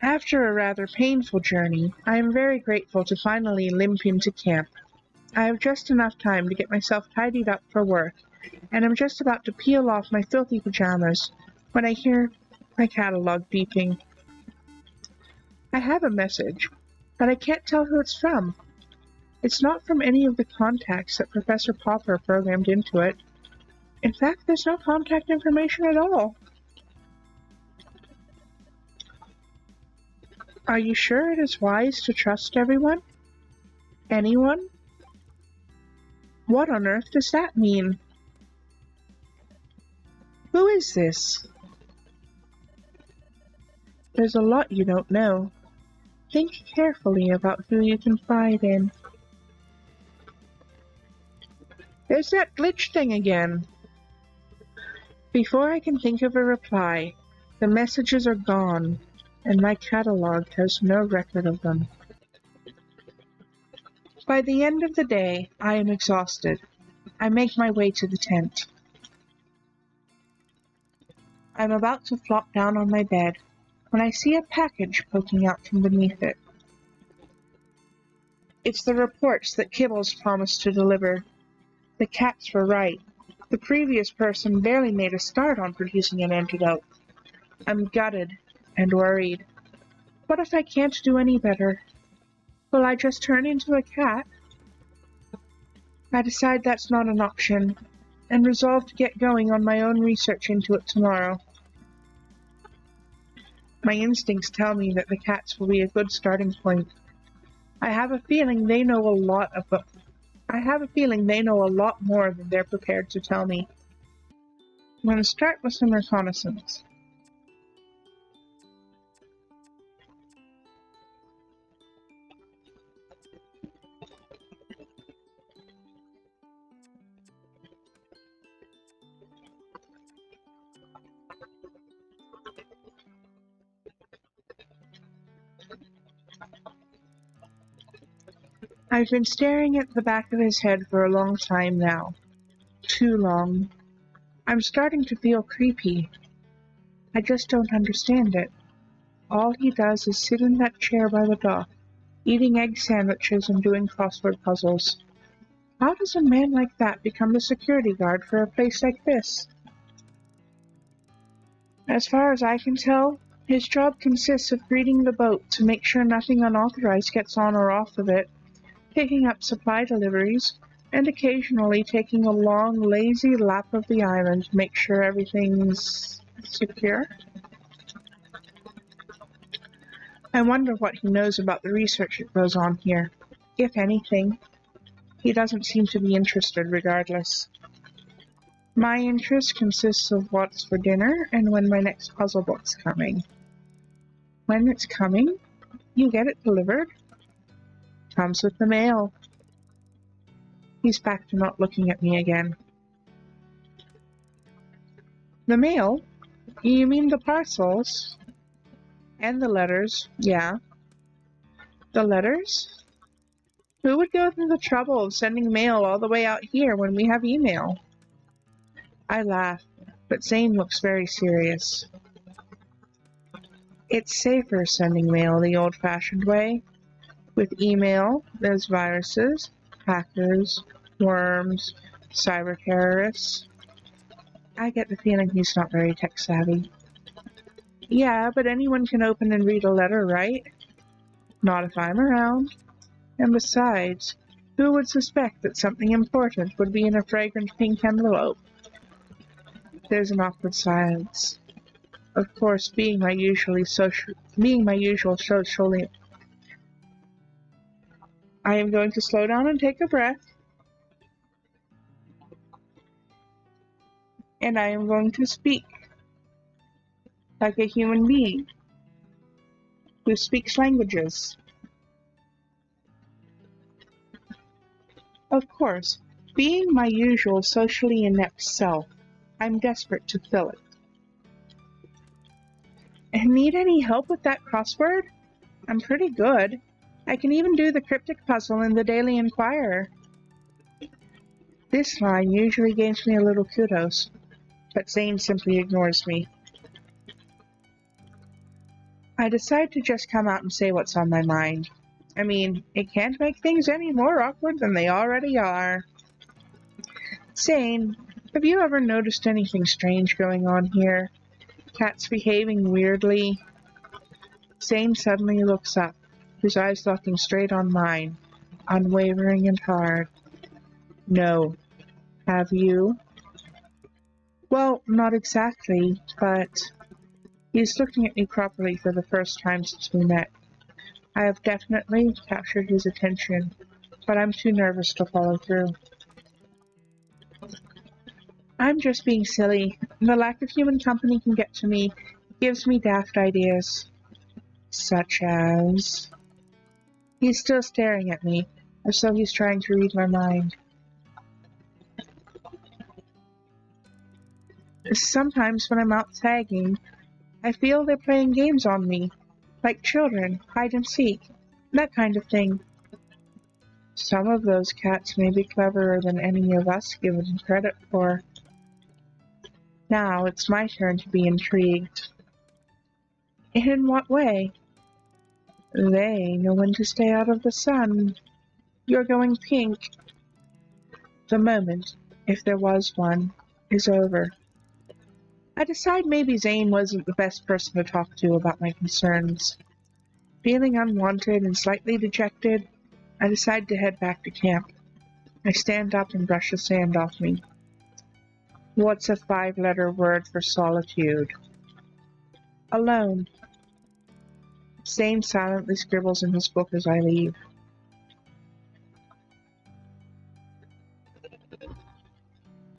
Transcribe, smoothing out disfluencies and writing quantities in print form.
After a rather painful journey, I am very grateful to finally limp into camp. I have just enough time to get myself tidied up for work, and I'm just about to peel off my filthy pajamas when I hear my catalog beeping. I have a message, but I can't tell who it's from. It's not from any of the contacts that Professor Popper programmed into it. In fact, there's no contact information at all. Are you sure it is wise to trust everyone? Anyone? What on earth does that mean? Who is this? There's a lot you don't know. Think carefully about who you confide in. There's that glitch thing again. Before I can think of a reply, the messages are gone, and my catalog has no record of them. By the end of the day, I am exhausted. I make my way to the tent. I'm about to flop down on my bed when I see a package poking out from beneath it. It's the reports that Kibbles promised to deliver. The cats were right. The previous person barely made a start on producing an antidote. I'm gutted and worried. What if I can't do any better? Will I just turn into a cat? I decide that's not an option, and resolve to get going on my own research into it tomorrow. My instincts tell me that the cats will be a good starting point. I have a feeling they know a lot more than they're prepared to tell me. I'm going to start with some reconnaissance. I've been staring at the back of his head for a long time now. Too long. I'm starting to feel creepy. I just don't understand it. All he does is sit in that chair by the dock, eating egg sandwiches and doing crossword puzzles. How does a man like that become the security guard for a place like this? As far as I can tell, his job consists of greeting the boat to make sure nothing unauthorized gets on or off of it, picking up supply deliveries, and occasionally taking a long, lazy lap of the island to make sure everything's secure. I wonder what he knows about the research that goes on here. If anything, he doesn't seem to be interested regardless. My interest consists of what's for dinner and when my next puzzle book's coming. When it's coming, you get it delivered. Comes with the mail. He's back to not looking at me again. The mail? You mean the parcels? And the letters, yeah. The letters? Who would go through the trouble of sending mail all the way out here when we have email? I laugh, but Zane looks very serious. It's safer sending mail the old-fashioned way. With email, there's viruses, hackers, worms, cyber terrorists. I get the feeling he's not very tech-savvy. Yeah, but anyone can open and read a letter, right? Not if I'm around. And besides, who would suspect that something important would be in a fragrant pink envelope? There's an awkward silence. Of course, being my usual socially, I am going to slow down and take a breath. And I am going to speak like a human being who speaks languages. Of course, being my usual socially inept self, I'm desperate to fill it. And need any help with that crossword? I'm pretty good. I can even do the cryptic puzzle in the Daily Inquirer. This line usually gains me a little kudos, but Zane simply ignores me. I decide to just come out and say what's on my mind. I mean, it can't make things any more awkward than they already are. Zane, have you ever noticed anything strange going on here? Cats behaving weirdly? Zane suddenly looks up, his eyes looking straight on mine, unwavering and hard. No. Have you? Well, not exactly, but he's looking at me properly for the first time since we met. I have definitely captured his attention, but I'm too nervous to follow through. I'm just being silly. The lack of human company can get to me. It gives me daft ideas. Such as... He's still staring at me, as though he's trying to read my mind. Sometimes when I'm out tagging, I feel they're playing games on me, like children, hide and seek, that kind of thing. Some of those cats may be cleverer than any of us give them credit for. Now it's my turn to be intrigued. In what way? They know when to stay out of the sun. You're going pink. The moment, if there was one, is over. I decide maybe Zane wasn't the best person to talk to about my concerns. Feeling unwanted and slightly dejected, I decide to head back to camp. I stand up and brush the sand off me. What's a 5-letter word for solitude? Alone. Zane silently scribbles in his book as I leave.